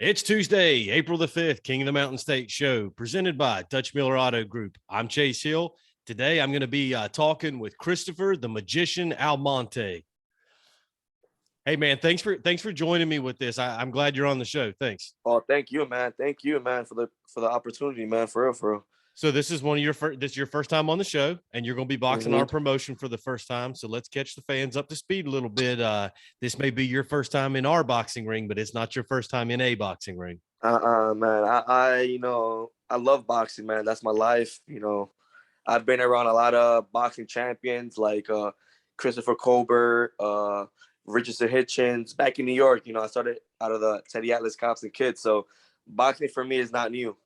It's Tuesday, April the 5th, King of the Mountain State show presented by Dutch Miller Auto Group. I'm Chase Hill. Today, I'm going to be talking with Christopher, the magician Almonte. Hey, man, thanks for joining me with this. I'm glad you're on the show. Thanks. Oh, thank you, man. Thank you, man, for the opportunity, man. For real, for real. So this is this is your first time on the show, and you're going to be boxing our promotion for the first time. So let's catch the fans up to speed a little bit. This may be your first time in our boxing ring, but it's not your first time in a boxing ring. Man. I love boxing, man. That's my life. I've been around a lot of boxing champions like Christopher Colbert, Richardson Hitchens. Back in New York, I started out of the Teddy Atlas Cops and Kids. So boxing for me is not new.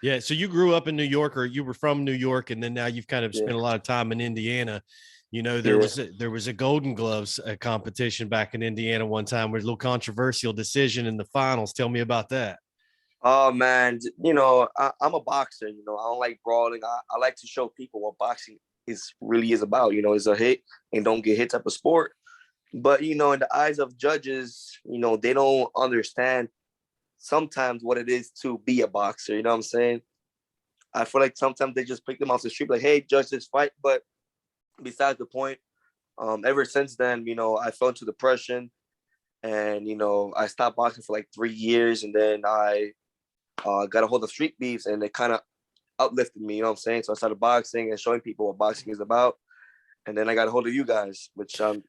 Yeah. So you grew up in New York, or you were from New York, and then now you've kind of spent a lot of time in Indiana. There was a Golden Gloves competition back in Indiana one time with a little controversial decision in the finals. Tell me about that. Oh, man. I'm a boxer. I don't like brawling. I like to show people what boxing really is about. It's a hit and don't get hit type of sport. But, in the eyes of judges, they don't understand sometimes what it is to be a boxer. You know what I'm saying? I feel like sometimes they just pick them off the street like, hey, judge this fight. But besides the point, ever since then, I fell into depression and, I stopped boxing for like 3 years. And then I got a hold of street beefs and it kind of uplifted me. You know what I'm saying? So I started boxing and showing people what boxing is about. And then I got a hold of you guys, which I'm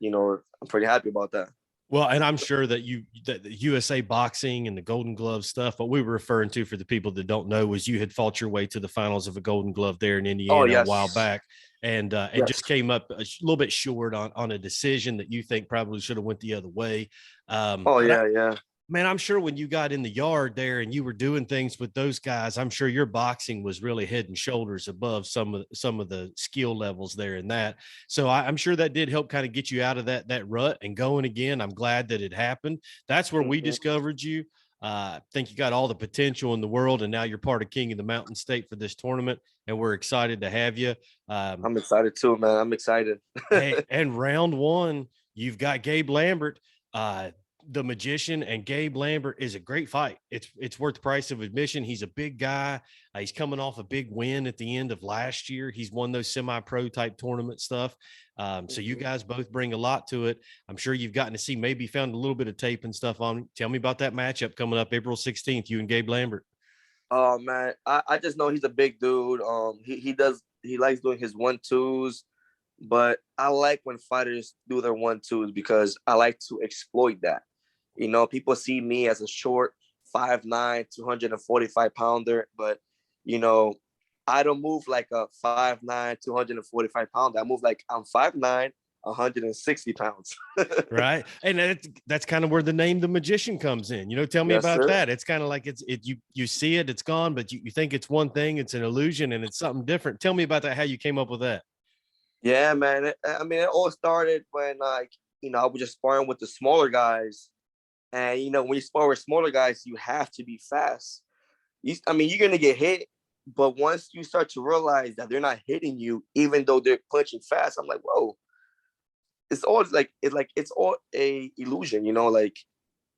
pretty happy about that. Well, and I'm sure that the USA Boxing and the Golden Glove stuff, what we were referring to for the people that don't know was you had fought your way to the finals of a Golden Glove there in Indiana a while back, and just came up a little bit short on a decision that you think probably should have went the other way. Yeah. Man, I'm sure when you got in the yard there and you were doing things with those guys, I'm sure your boxing was really head and shoulders above some of the skill levels there in that. So I'm sure that did help kind of get you out of that rut and going again. I'm glad that it happened. That's where we discovered you. I think you got all the potential in the world, and now you're part of King of the Mountain State for this tournament, and we're excited to have you. I'm excited too, man. I'm excited. Hey, and round one, you've got Gabe Lambert. The magician and Gabe Lambert is a great fight. It's worth the price of admission. He's a big guy. He's coming off a big win at the end of last year. He's won those semi-pro type tournament stuff. So you guys both bring a lot to it. I'm sure you've gotten to see, maybe found a little bit of tape and stuff on. Tell me about that matchup coming up April 16th, you and Gabe Lambert. Oh, man. I just know he's a big dude. He likes doing his 1-2s, but I like when fighters do their 1-2s because I like to exploit that. People see me as a short 5'9", 245 pounder, but I don't move like a 5'9", 245 pounder. I move like I'm 5'9", 160 pounds. Right. And that's kind of where the name The Magician comes in. Tell me about that. It's kind of like you see it, it's gone, but you think it's one thing, it's an illusion, and it's something different. Tell me about that, how you came up with that. Yeah, man. It all started when I was just sparring with the smaller guys. And, when you spar with smaller guys, you have to be fast. You're going to get hit. But once you start to realize that they're not hitting you, even though they're punching fast, I'm like, whoa, it's all it's all a illusion, like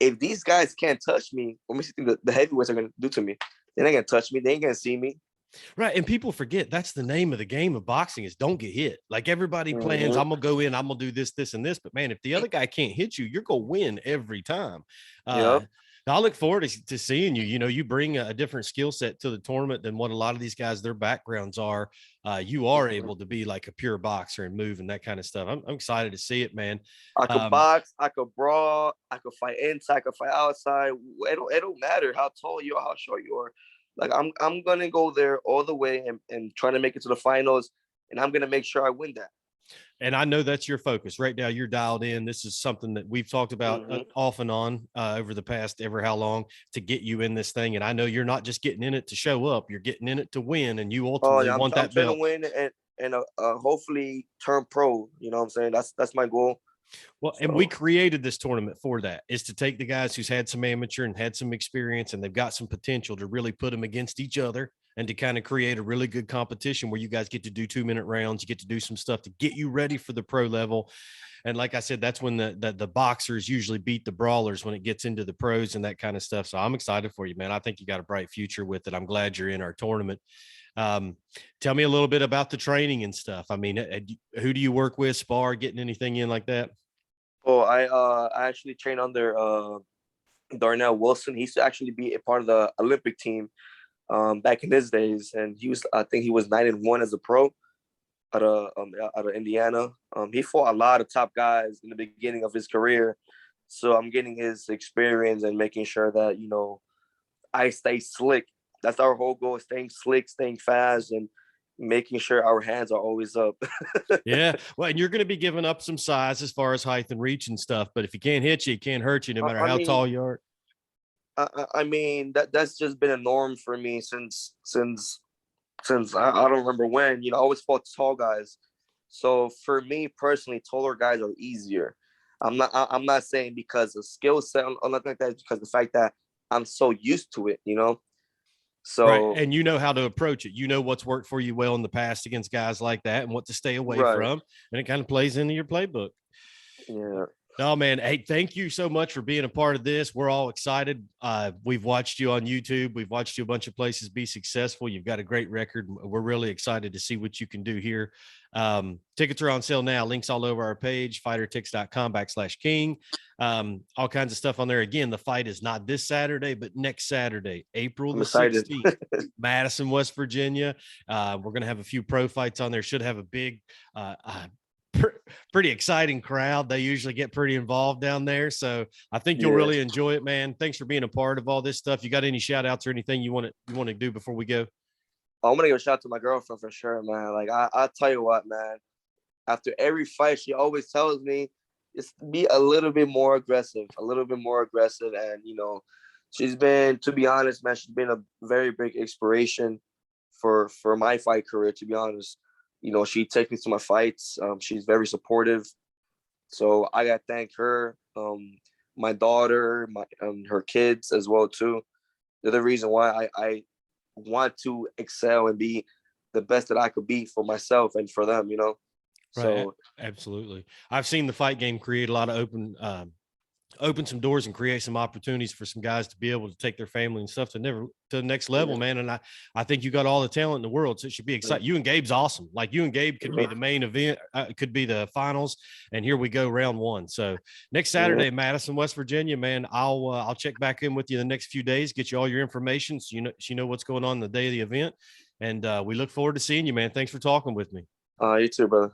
if these guys can't touch me, what makes you think the heavyweights are going to do to me? They're not going to touch me. They ain't going to see me. Right. And people forget that's the name of the game of boxing is don't get hit. Like everybody plans, I'm going to go in, I'm going to do this, this, and this. But man, if the other guy can't hit you, you're going to win every time. I look forward to seeing you. You bring a different skill set to the tournament than what a lot of these guys, their backgrounds are. You are able to be like a pure boxer and move and that kind of stuff. I'm excited to see it, man. I could box, I could brawl, I could fight inside, I could fight outside. It don't matter how tall you are, how short you are. Like I'm gonna go there all the way and try to make it to the finals, and I'm gonna make sure I win that. And I know that's your focus right now. You're dialed in. This is something that we've talked about off and on over the past ever how long to get you in this thing. And I know you're not just getting in it to show up. You're getting in it to win, and you ultimately want that belt. I'm trying to win and hopefully turn pro. You know what I'm saying? That's my goal. Well, and we created this tournament for that, is to take the guys who's had some amateur and had some experience and they've got some potential to really put them against each other and to kind of create a really good competition where you guys get to do 2-minute rounds. You get to do some stuff to get you ready for the pro level. And like I said, that's when the boxers usually beat the brawlers when it gets into the pros and that kind of stuff. So I'm excited for you, man. I think you got a bright future with it. I'm glad you're in our tournament. Tell me a little bit about the training and stuff. I mean, who do you work with, spar, getting anything in like that? Oh, I actually train under Darnell Wilson. He used to actually be a part of the Olympic team back in his days, and I think he was 9-1 as a pro out of Indiana. He fought a lot of top guys in the beginning of his career, so I'm getting his experience and making sure that I stay slick. That's our whole goal: staying slick, staying fast, and making sure our hands are always up. Yeah. Well, and you're going to be giving up some size as far as height and reach and stuff, but if he can't hit you, he can't hurt you no matter how tall you are. I mean that's just been a norm for me since I don't remember when. I always fought tall guys. So for me personally, taller guys are easier. I'm not saying because of skill set or nothing like that. It's because of the fact that I'm so used to it. So right, and you know how to approach it. You know what's worked for you well in the past against guys like that, and what to stay away right. from, and it kind of plays into your playbook. Yeah. No, man. Hey, thank you so much for being a part of this. We're all excited. We've watched you on YouTube. We've watched you a bunch of places be successful. You've got a great record. We're really excited to see what you can do here. Tickets are on sale now. Links all over our page, fightertix.com/king. All kinds of stuff on there. Again, the fight is not this Saturday, but next Saturday, April the 16th, Madison, West Virginia. We're going to have a few pro fights on there. Should have a big, pretty exciting crowd. They usually get pretty involved down there. So I think you'll really enjoy it, man. Thanks for being a part of all this stuff. You got any shout outs or anything you want to do before we go? I'm going to give a shout out to my girlfriend for sure, man. Like I'll tell you what, man, after every fight, she always tells me just be a little bit more aggressive. And, she's been, to be honest, man, she's been a very big inspiration for my fight career, to be honest. She takes me to my fights. She's very supportive. So I got to thank her, my daughter, her kids as well, too. They're the reason why I want to excel and be the best that I could be for myself and for them, Right. So absolutely. I've seen the fight game create a lot of open some doors and create some opportunities for some guys to be able to take their family and stuff to the next level, man. And I think you got all the talent in the world, so it should be exciting. You and Gabe's awesome. Like you and Gabe could be the main event, could be the finals, and here we go, round one. So next Saturday, Madison, West Virginia, man. I'll check back in with you the next few days, get you all your information so you know what's going on the day of the event, and we look forward to seeing you, man. Thanks for talking with me. You too, brother.